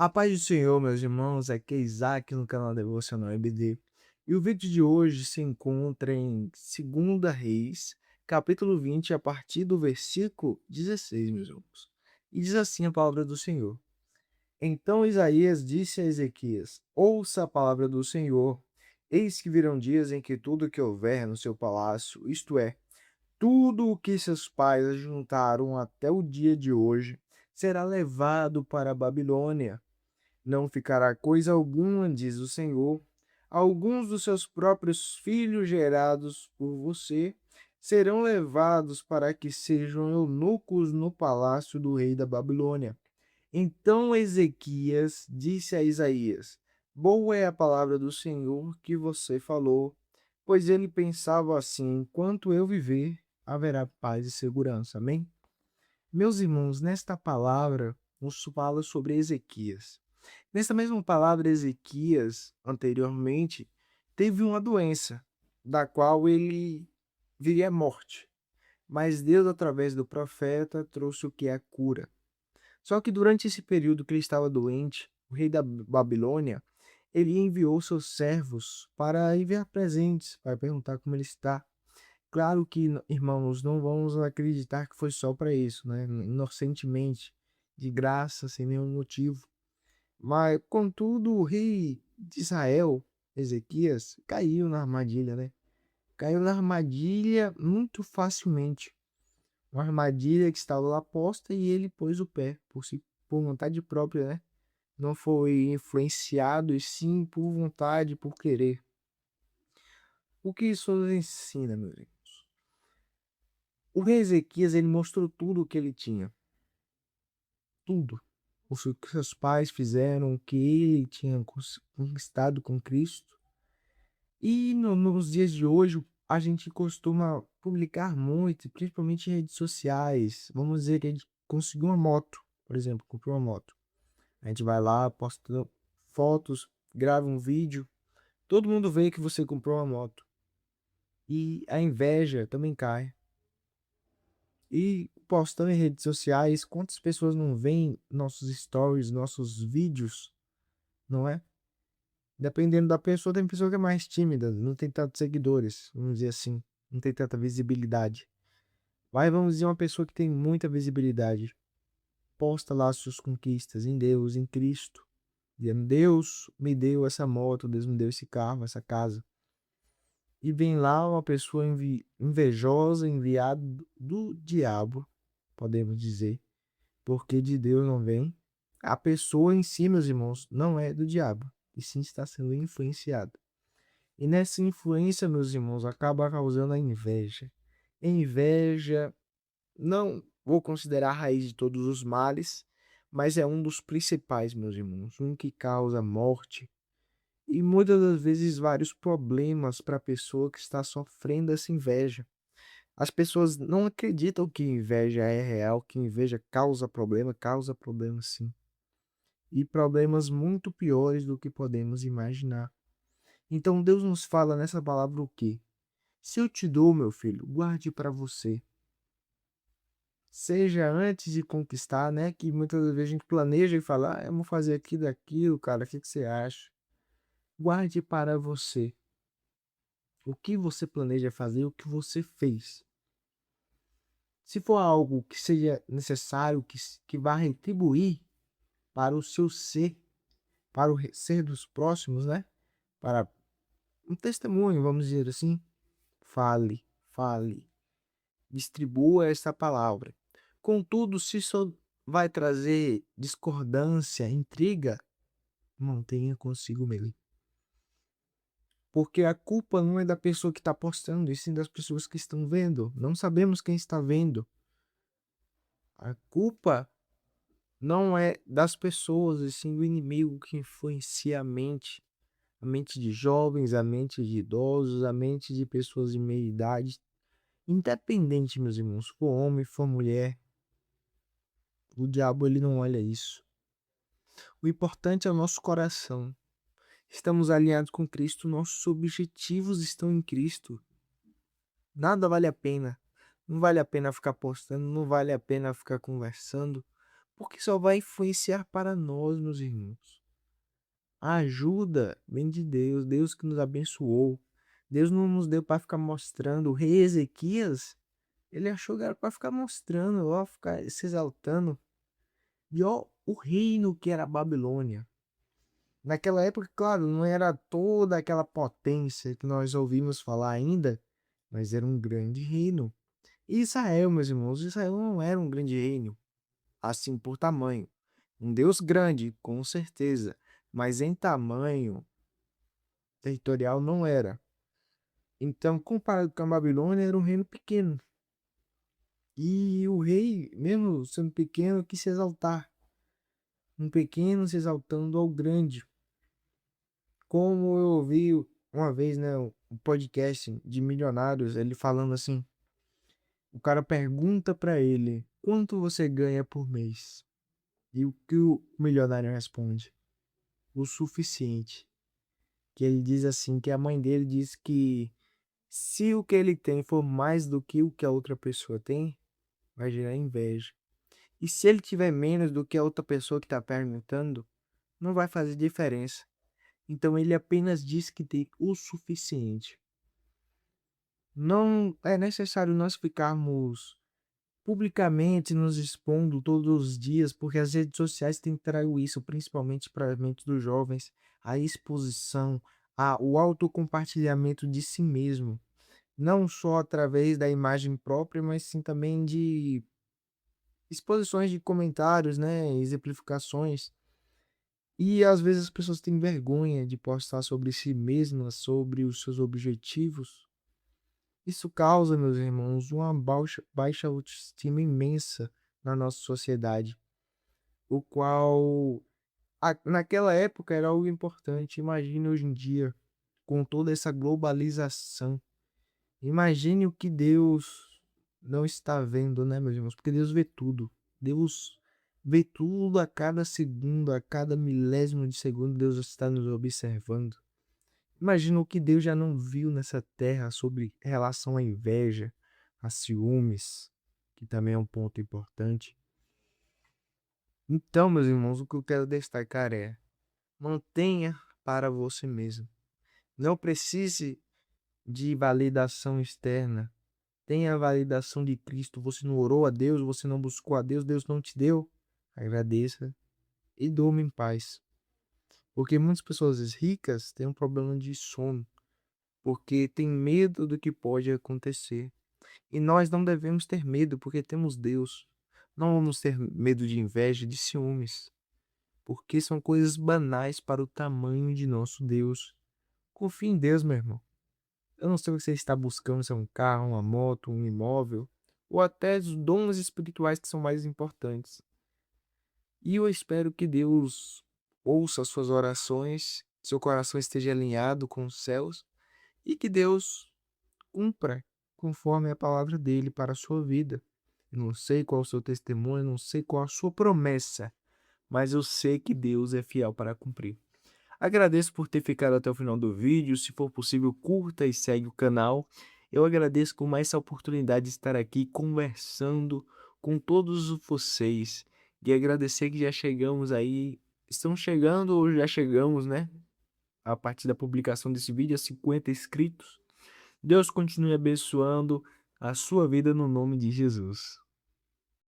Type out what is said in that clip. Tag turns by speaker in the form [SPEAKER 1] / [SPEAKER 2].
[SPEAKER 1] A paz do Senhor, meus irmãos, aqui é Isaac no canal Devocional EBD. E o vídeo de hoje se encontra em 2 Reis, capítulo 20, a partir do versículo 16, meus irmãos. E diz assim a palavra do Senhor. Então Isaías disse a Ezequias: Ouça a palavra do Senhor. Eis que virão dias em que tudo que houver no seu palácio, isto é, tudo o que seus pais ajuntaram até o dia de hoje, será levado para a Babilônia. Não ficará coisa alguma, diz o Senhor. Alguns dos seus próprios filhos gerados por você serão levados para que sejam eunucos no palácio do rei da Babilônia. Então Ezequias disse a Isaías: Boa é a palavra do Senhor que você falou, pois ele pensava assim: enquanto eu viver, haverá paz e segurança. Amém? Meus irmãos, nesta palavra nos fala sobre Ezequias. Nessa mesma palavra, Ezequias, anteriormente, teve uma doença, da qual ele viria a morte. Mas Deus, através do profeta, trouxe o que é a cura. Só que durante esse período que ele estava doente, o rei da Babilônia, ele enviou seus servos para enviar presentes, para perguntar como ele está. Claro que, irmãos, não vamos acreditar que foi só para isso, né? Inocentemente, de graça, sem nenhum motivo. Mas, contudo, o rei de Israel, Ezequias, caiu na armadilha, né? Caiu na armadilha muito facilmente. Uma armadilha que estava lá posta e ele pôs o pé, por vontade própria, né? Não foi influenciado, e sim por vontade, por querer. O que isso nos ensina, meus irmãos? O rei Ezequias, ele mostrou tudo o que ele tinha. Tudo. O que seus pais fizeram, o que ele tinha conquistado com Cristo. E nos dias de hoje, a gente costuma publicar muito, principalmente em redes sociais. Vamos dizer que a gente conseguiu uma moto, por exemplo, comprou uma moto. A gente vai lá, posta fotos, grava um vídeo. Todo mundo vê que você comprou uma moto. E a inveja também cai. E postando em redes sociais, quantas pessoas não veem nossos stories, nossos vídeos, não é? Dependendo da pessoa, tem pessoa que é mais tímida, não tem tantos seguidores, vamos dizer assim, não tem tanta visibilidade. Vai, vamos dizer, uma pessoa que tem muita visibilidade, posta lá suas conquistas em Deus, em Cristo, dizendo: Deus me deu essa moto, Deus me deu esse carro, essa casa. E vem lá uma pessoa invejosa, enviada do diabo, podemos dizer, porque de Deus não vem. A pessoa em si, meus irmãos, não é do diabo, e sim está sendo influenciada. E nessa influência, meus irmãos, acaba causando a inveja. A inveja não vou considerar a raiz de todos os males, mas é um dos principais, meus irmãos, um que causa morte e muitas das vezes vários problemas para a pessoa que está sofrendo essa inveja. As pessoas não acreditam que inveja é real, que inveja causa problema sim. E problemas muito piores do que podemos imaginar. Então Deus nos fala nessa palavra o quê? Se eu te dou, meu filho, guarde para você. Seja antes de conquistar, né? Que muitas vezes a gente planeja e fala: eu vou fazer aquilo, aquilo, cara, o que você acha? Guarde para você. O que você planeja fazer, o que você fez. Se for algo que seja necessário, que vá retribuir para o seu ser, para o ser dos próximos, né? Para um testemunho, vamos dizer assim, fale, fale, distribua essa palavra. Contudo, se isso vai trazer discordância, intriga, mantenha consigo mesmo. Porque a culpa não é da pessoa que está postando, e sim das pessoas que estão vendo. Não sabemos quem está vendo. A culpa não é das pessoas, e sim do inimigo que influencia a mente de jovens, a mente de idosos, a mente de pessoas de meia idade. Independente, meus irmãos, for homem, for mulher, o diabo ele não olha isso. O importante é o nosso coração. Estamos alinhados com Cristo, nossos objetivos estão em Cristo. Nada vale a pena. Não vale a pena ficar postando, não vale a pena ficar conversando, porque só vai influenciar para nós, meus irmãos. A ajuda vem de Deus, Deus que nos abençoou. Deus não nos deu para ficar mostrando. O rei Ezequias, ele achou que era para ficar mostrando, ó, ficar se exaltando. E ó, o reino que era a Babilônia. Naquela época, claro, não era toda aquela potência que nós ouvimos falar ainda, mas era um grande reino. E Israel, meus irmãos, Israel não era um grande reino, assim por tamanho. Um Deus grande, com certeza, mas em tamanho territorial não era. Então, comparado com a Babilônia, era um reino pequeno. E o rei, mesmo sendo pequeno, quis se exaltar. Um pequeno se exaltando ao grande. Como eu ouvi uma vez, né, um podcast de milionários, ele falando assim, o cara pergunta pra ele, quanto você ganha por mês? E o que o milionário responde? O suficiente. Que ele diz assim, que a mãe dele diz que se o que ele tem for mais do que o que a outra pessoa tem, vai gerar inveja. E se ele tiver menos do que a outra pessoa que está perguntando, não vai fazer diferença. Então ele apenas diz que tem o suficiente. Não é necessário nós ficarmos publicamente nos expondo todos os dias, porque as redes sociais têm trago isso, principalmente para a mente dos jovens, a exposição, o autocompartilhamento de si mesmo. Não só através da imagem própria, mas sim também de exposições de comentários, né, exemplificações. E às vezes as pessoas têm vergonha de postar sobre si mesmas, sobre os seus objetivos. Isso causa, meus irmãos, uma baixa autoestima imensa na nossa sociedade, o qual naquela época era algo importante. Imagine hoje em dia, com toda essa globalização. Imagine o que Deus não está vendo, né, meus irmãos? Porque Deus vê tudo. Deus vê tudo a cada segundo, a cada milésimo de segundo, Deus está nos observando. Imagina o que Deus já não viu nessa terra sobre relação à inveja, a ciúmes, que também é um ponto importante. Então, meus irmãos, o que eu quero destacar é: mantenha para você mesmo. Não precise de validação externa. Tenha a validação de Cristo. Você não orou a Deus, você não buscou a Deus, Deus não te deu. Agradeça e durma em paz. Porque muitas pessoas ricas têm um problema de sono, porque têm medo do que pode acontecer. E nós não devemos ter medo, porque temos Deus. Não vamos ter medo de inveja, de ciúmes, porque são coisas banais para o tamanho de nosso Deus. Confie em Deus, meu irmão. Eu não sei o que você está buscando, se é um carro, uma moto, um imóvel, ou até os dons espirituais que são mais importantes. E eu espero que Deus ouça as suas orações, seu coração esteja alinhado com os céus e que Deus cumpra conforme a palavra dele para a sua vida. Eu não sei qual é o seu testemunho, não sei qual a sua promessa, mas eu sei que Deus é fiel para cumprir. Agradeço por ter ficado até o final do vídeo. Se for possível, curta e segue o canal. Eu agradeço por mais essa oportunidade de estar aqui conversando com todos vocês. E agradecer que já chegamos aí, estão chegando ou já chegamos, né? A partir da publicação desse vídeo, a 50 inscritos. Deus continue abençoando a sua vida no nome de Jesus.